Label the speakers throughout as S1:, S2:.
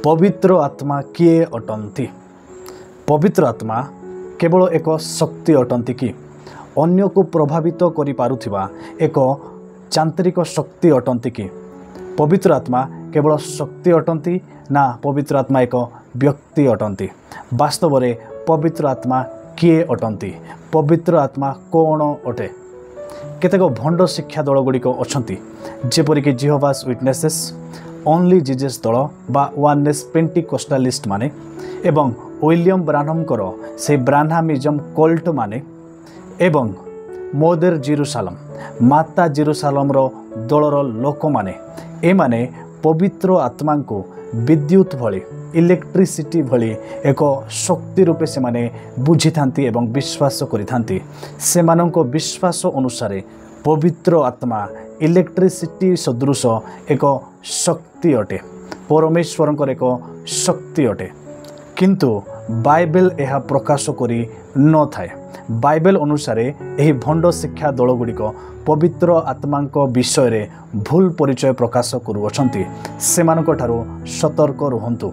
S1: पवित्र आत्मा किए अटंती। पवित्र आत्मा केवल एक शक्ति अटंती कि अन्य को प्रभावित करि पारुथिबा एक यांत्रिक शक्ति अटंती कि पवित्र आत्मा केवल शक्ति अटंती ना पवित्र आत्मा एक व्यक्ति अटंती। वास्तव में पवित्र आत्मा किए अटंती, पवित्र आत्मा कौन अटे। केतेक भंड शिक्षा दल गुड़िक अछंती जेपरिक जिहोवास विटनेसेस, ओनली जीजस दल बा वाननेस पेंटिकोस्टालिस्ट माने एवं विलियम ब्रानहमकर से ब्रानहामिज्म कल्ट माने एवं मोदेर जेरूसालम माता जेरूसालम रो दलर लोक माने ए माने पवित्र आत्मा को विद्युत भली इलेक्ट्रिसिटी भली एक शक्ति रूपे से माने बुझी थांती एवं विश्वास करि थांती। सेमानंको विश्वास अनुसार पवित्र आत्मा इलेक्ट्रिसिटी सदृश एक शक्ति अटे, परमेश्वरंकर एक शक्ति अटे। किंतु बाइबल यह प्रकाश करि न थाए। बाइबल अनुसार यही भंड शिक्षा दल गुड़िक पवित्र आत्मा विषय रे भूल परिचय प्रकाश करुअछंती। सेमानंको ठारू सतर्क रुहंतु।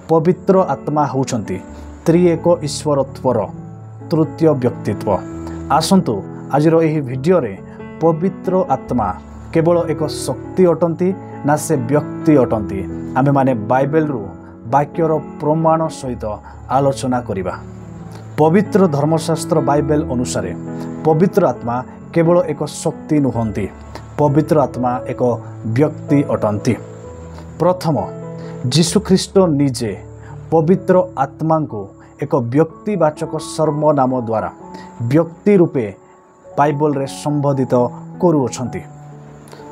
S1: पवित्र आत्मा होउछंती त्रिएक ईश्वरत्वर तृतीय व्यक्तित्व। आसंतु आजिर यही वीडियो रे पवित्र आत्मा केवल एक शक्ति अटंती ना से व्यक्ति अटंती आमे माने बाइबल रु वाक्यर प्रमाण सहित आलोचना करिबा। पवित्र धर्मशास्त्र बाइबल अनुसार पवित्र आत्मा केवल एक शक्ति नुहंती, पवित्र आत्मा एक व्यक्ति अटंती। प्रथम जीशुख्रीष्ट निजे पवित्र आत्मा को एक व्यक्तिवाचक सर्वनाम द्वारा व्यक्ति रूपे बाइबल रे संबोधित करुअछंती।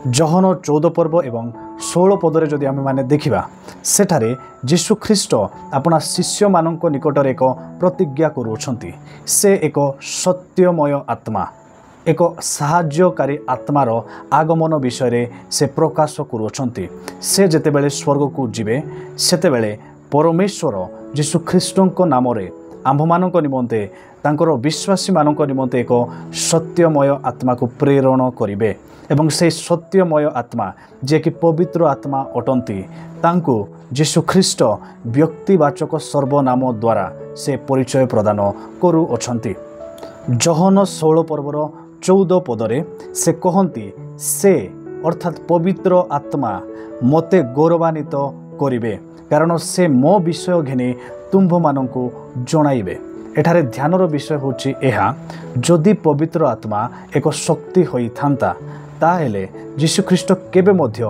S1: जहन 14 पर्व एवं 16 पदरे जदि आमे माने देखिबा सेठारे जीशुख्रीष्ट अपना शिष्य मानक निकटरे एक प्रतिज्ञा करुअछंती। से एक सत्यमय आत्मा, एक साहाय्यकारी आत्मार आगमन विषय से प्रकाश करुअछंती। से जेतेबेले स्वर्ग को जिबे सेतेबेले परमेश्वर जीशुख्रीष्टଙ୍କ नामरे आम्भमानଙ୍କ निमंते तांकर विश्वासी मानଙ୍କ निमंते एक सत्यमय आत्मा को प्रेरण करिवे एवं से सत्यमय आत्मा जे कि पवित्र आत्मा अटंती तांको जीशुख्रीष्ट व्यक्तिवाचक सर्वनाम द्वारा से परिचय प्रदान करुअछंती। जहन 16 पर्वर 14 पदरे से कहती से अर्थात पवित्र आत्मा मते गौरवान्वित करिवे कारण से मो विषय घिनी तुम्भ मानंकु जणाइबे। एठारे ध्यानर विषय होछि एहा जदि पवित्र आत्मा एक शक्ति होई थांता ताहेले जीशुख्रीष्ट केबे मध्य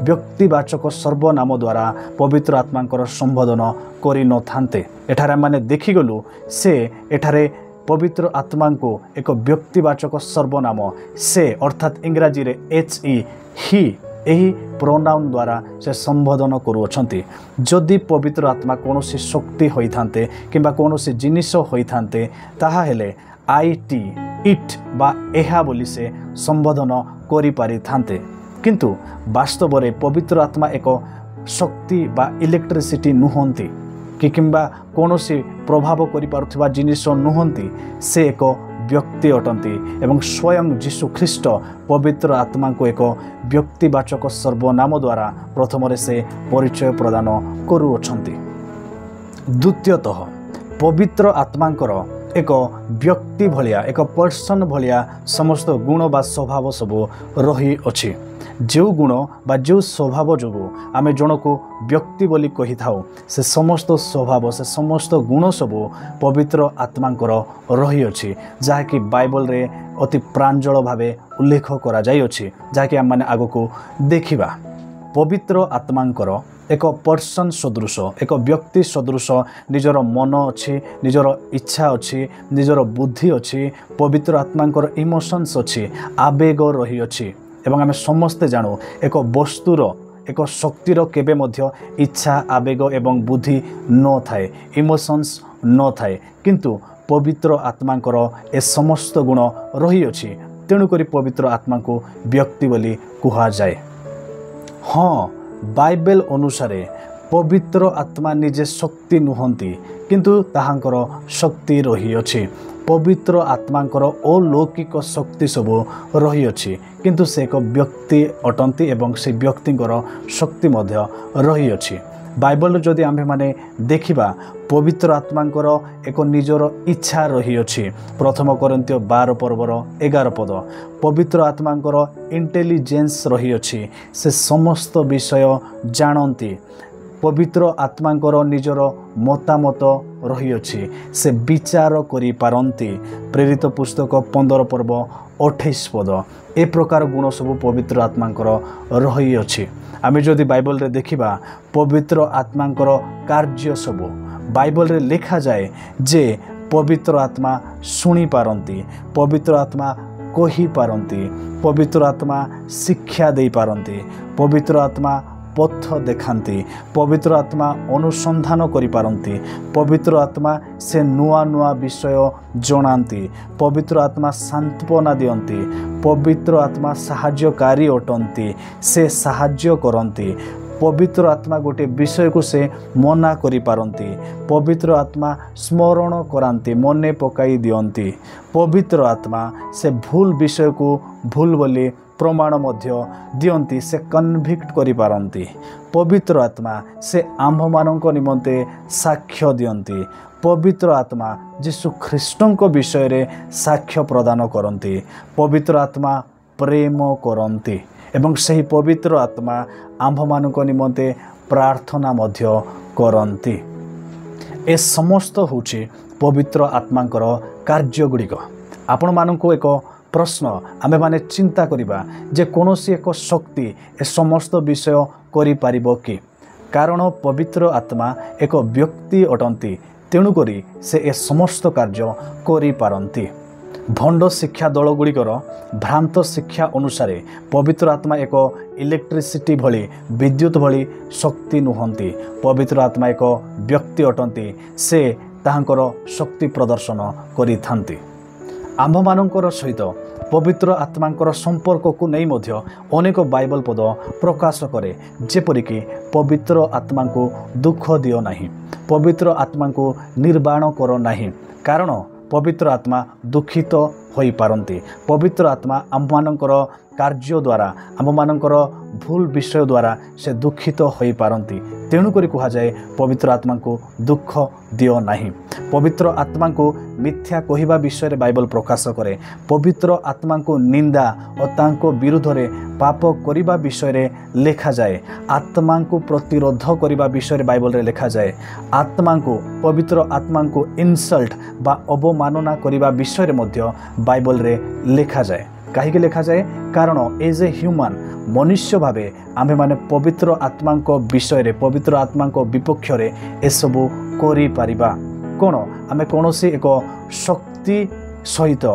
S1: व्यक्तिवाचक सर्वनाम द्वारा पवित्र आत्मांकर संबोधन करि न थांते। एठारे माने देखिगलु से एठारे पवित्र आत्मा को एक व्यक्तिवाचक सर्वनाम से अर्थात इंग्राजी रे HE ही यही प्रोनाउन द्वारा से संबोधन करुअछंती। जदि पवित्र आत्मा कौनसी शक्ति होई थांते किंबा कौनसी जिनिस होई थांते ताहा हेले IT इट बा एहा बोली से संबोधन करि पारि थांते। किंतु वास्तव रे पवित्र आत्मा एक शक्ति बा इलेक्ट्रिसिटी नुहंती कि किंबा कौनसी प्रभाव करि पारुथिबा जिनिस नुहंती। से एक व्यक्ति अटंती एवं स्वयं जीशुख्रीष्ट पवित्र आत्मा को एक व्यक्तिवाचक सर्वनाम द्वारा प्रथम से परिचय प्रदान करुअछंती। द्वितीयतः पवित्र आत्मांकर एक व्यक्ति भलिया एक पर्सन भलिया समस्त गुण बा स्वभाव सब रही अछि। जो गुण बा जो स्वभाव जो आमे जन को व्यक्ति बोली कही थाउ से समस्त स्वभाव से समस्त गुण सब पवित्र आत्मांकर रही अछि जहा कि बाइबल रे अति प्रांजल भावे उल्लेख करा जाय अछि जहा कि हम माने आगो को देखिबा। पवित्र आत्मांकर एक पर्सन सदृश एक व्यक्ति सदृश निजर मन अच्छी निजर इच्छा अच्छी निजर बुद्धि अच्छी पवित्र आत्मांकर इमोशंस अच्छी आवेग रही अच्छी एवं आम समस्ते जानू एक वस्तुर एक शक्तिर केबे मध्य इच्छा आवेग एवं बुद्धि न थाए इमोशंस न थाए किंतु पवित्र आत्मांकर ए समस्त गुण रही अच्छी तेणुकरी पवित्र आत्मा को व्यक्ति बोली कुहा जाए। हाँ बाइबल अनुसार पवित्र आत्मा निजे शक्ति नुहंती किंतु ताहांकर शक्ति रही अछि। पवित्र आत्मांकर अलौकिक शक्ति सब रही अछि किंतु से एक व्यक्ति अटंती एवं से व्यक्तिंकर शक्ति मध्य रही अछि। बाइबल जदि आम्भे माने देखिबा पवित्र आत्मांकर एक निजर इच्छा रही अछि। प्रथम कोरिन्थीय 12 पर्वर 11 पद पवित्र आत्मांकर इंटेलिजेंस रही अछि, से समस्त विषय जानती। पवित्र आत्मांकर निजर मतामत रही अछि, से विचार करि पारंती। प्रेरित पुस्तक 15 पर्व 28 पद ए प्रकार गुण सब पवित्र आत्मांकर रही अछि। आमे जदि बाइबल रे देखिबा पवित्र आत्मांकर कार्य सब बाइबल रे लिखा जाए जे पवित्र आत्मा शुणी पारंती, पवित्र आत्मा कही पारंती, पवित्र आत्मा शिक्षा दे पारंती, पवित्र आत्मा पथ देखांती, पवित्र आत्मा अनुसंधान करि पारंती, पवित्र आत्मा से नुआ नुआ विषय जनांती, पवित्र आत्मा सांत्वना दियंती, पवित्र आत्मा साहाय्यकारी अटंती, से साहाय्य करंती, पवित्र आत्मा गोटे विषय को से मना करि पारंती, पवित्र आत्मा स्मरण करांती, मने पकाई दियंती, पवित्र आत्मा से भूल विषय को भूल बोली प्रमाण मध्य दियंती, से कन्विक्ट करि पारंती, पवित्र आत्मा से आम्भ मानक निमंते साक्ष्य दियंती, पवित्र आत्मा यीशु ख्रीष्टଙ୍କ विषय रे साक्ष्य प्रदान करंती, पवित्र आत्मा प्रेम करंती एवं सही पवित्र आत्मा आम्भ मानक निमंते प्रार्थना मध्य करंती। ए समस्त होछि पवित्र आत्मांकर कार्य गुड़िक। आपण मानक एक प्रश्न आमे माने चिंता करिबा जे कोनोसी एक शक्ति ए समस्त विषय करि पारिबो कि? कारण पवित्र आत्मा एक व्यक्ति अटंती, तेणु करी से ए समस्त कार्य करि पारंती। भंड शिक्षा दल गुड़िकर भ्रांत शिक्षा अनुसार पवित्र आत्मा एक इलेक्ट्रिसिटी भली विद्युत भली शक्ति नुहंती। पवित्र आत्मा एक व्यक्ति अटंती, से ताहांकर शक्ति प्रदर्शन करिथांती। आम्भ मानकर सहित पवित्र आत्मांकर संपर्क को नहीं मध्य अनेक बाइबल पद प्रकाश करे, जेपरिक पवित्र आत्मा को दुख दियो नहीं, पवित्र आत्मा को निर्वाण करो नहीं, कारण पवित्र आत्मा दुखित होई पारंती। पवित्र आत्मा आममानकर कार्य द्वारा आममानकर भूल विषय द्वारा से दुखित होई पारंती। तेणु करी कहा जाए पवित्र आत्मा को दुख दियो नहीं। पवित्र आत्मा को मिथ्या कहिबा विषय बाइबल प्रकाश करे, पवित्र आत्मा को निंदा और तांको विरुद्ध रे पाप करिबा विषय रे लिखा जाए, आत्मा को प्रतिरोध करिबा विषय बाइबल रे लिखा जाए, आत्मा को पवित्र आत्मा को इनसल्ट बा अवमानना करिबा विषय रे मध्य बाइबल रे लिखा जाए। कहीं लिखा जाए कारण एज ए ह्यूमन मनुष्य भावे आमे माने पवित्र आत्मा विषय रे पवित्र आत्मा विपक्ष रे एसबू करि पारिबा कोन? आमे कोनोसी एक शक्ति सहित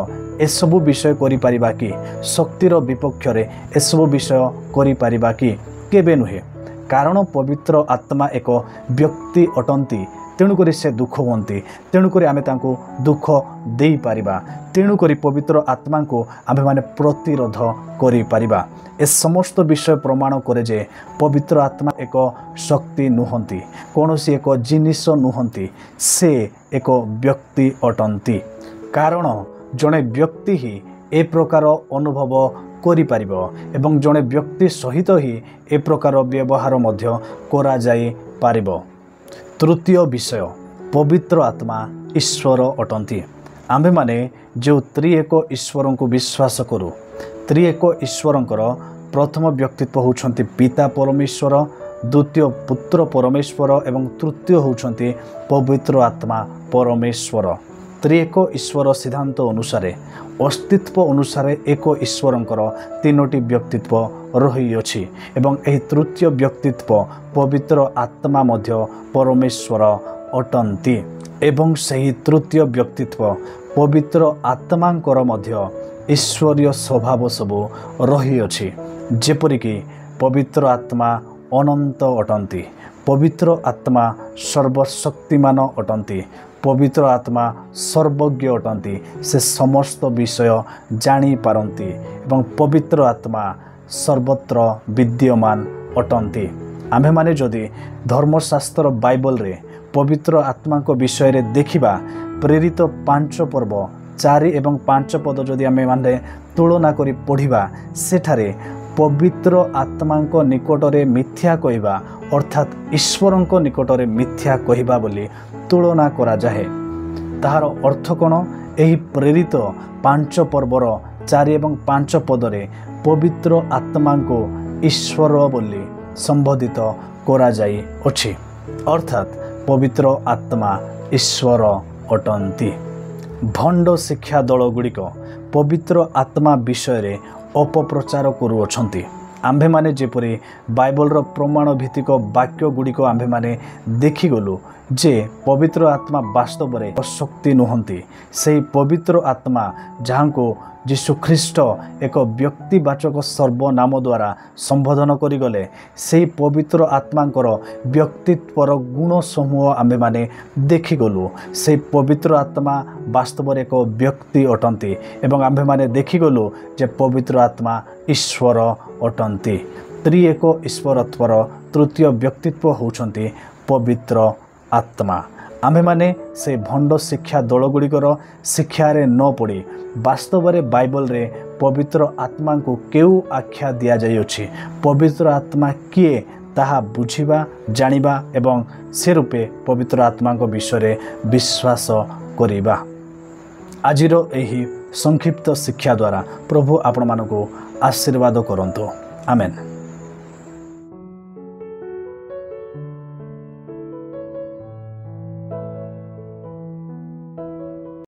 S1: एसबू विषय करि पारिबा कि? शक्तिर विपक्ष रे एसबू विषय करि पारिबा कि? केबे नुहे। कारण पवित्र आत्मा एक व्यक्ति अटंती, तेणुक से दुख हुंती, तेणुक आमे तांको दुख दे पारिबा, तेणुक पवित्र आत्मा को आमे माने प्रतिरोध करि पारिबा। ए समस्त विषय प्रमाण करे जे पवित्र आत्मा एक शक्ति नुहंती, कौनसी एक जिनिस नुहंती, से एक व्यक्ति अटंती। कारण जड़े व्यक्ति ही ए प्रकार अनुभव करि पारिबो एवं जड़े व्यक्ति सहित ही ए प्रकार व्यवहार मध्य करा जाई पारिबो। तृतीय विषय पवित्र आत्मा ईश्वर अटंती। आम्भे माने जो त्रिएक ईश्वर को विश्वास करू, त्रिएक ईश्वरंकर प्रथम व्यक्तित्व होउछंती पिता परमेश्वर, द्वितीय पुत्र परमेश्वर एवं तृतीय होउछंती पवित्र आत्मा परमेश्वर। त्रिएक ईश्वर सिद्धांत अनुसार अस्तित्व अनुसार एक ईश्वरंकर तीनोटी व्यक्तित्व रही अछि एवं एही तृतीय व्यक्तित्व पवित्र आत्मा मध्य परमेश्वर अटंती एवं सही तृतीय व्यक्तित्व पवित्र आत्मांकर मध्य ईश्वरीय स्वभाव सबु रही अछि। जेपरिक पवित्र आत्मा अनंत अटंती, पवित्र आत्मा सर्वशक्तिमान अटंती, पवित्र आत्मा सर्वज्ञ अटंती, से समस्त विषय जानी पारंती एवं पवित्र आत्मा सर्वत्र विद्यमान अटंती। आम्भे माने जदि धर्मशास्त्र बाइबल रे पवित्र आत्मा को विषय रे देखिबा प्रेरित 5 पर्व 4 एवं 5 पद जदि आमे माने तुलना करी पढ़िबा, सेठारे पवित्र आत्मा निकटरे मिथ्या कहवा अर्थात ईश्वरଙ୍କ निकटरे मिथ्या कहवा बोली तुलना करा जाए। ताहार अर्थ कौन? यही प्रेरित 5 पर्वर 4 और 5 पदरे पवित्र आत्मा को ईश्वर बोली संबोधित करा जाई अछि। अर्थात पवित्र आत्मा ईश्वर अटंती। भंड शिक्षा दल गुड़िक पवित्र आत्मा विषय अपप्रचार करुअछंती। आम्भे माने जेपरि बाइबलर प्रमाण भित्तिक वाक्य गुड़िक आम्भे माने देखिगलु जे पवित्र आत्मा वास्तव में शक्ति नुहंती। से पवित्र आत्मा जहाँ को यीशु ख्रीष्ट एक व्यक्तिवाचक सर्वनाम द्वारा संबोधन करिगले से पवित्र आत्मांकर व्यक्तित्वर गुण समूह आम्भे माने देखिगलु। से पवित्र आत्मा वास्तव में एक व्यक्ति अटंती एवं आम्भे माने देखिगलु जे पवित्र आत्मा ईश्वर अटंती। त्रिएक ईश्वरत्वर तृतीय व्यक्तित्व होउछंती पवित्र आत्मा। आम्भे माने से भंड शिक्षा दलगुड़िकर शिक्षारे न पड़ी वास्तव में बाइबल रे पवित्र आत्मा को केउ आख्या दिया जाइछि, पवित्र आत्मा किए ताहा बुझिबा जानिबा एवं से रूपे पवित्र आत्मा को विषय विश्वास करिबा। आजिर एही संक्षिप्त शिक्षा द्वारा प्रभु आपण मानको आशीर्वाद करंतु। आमेन।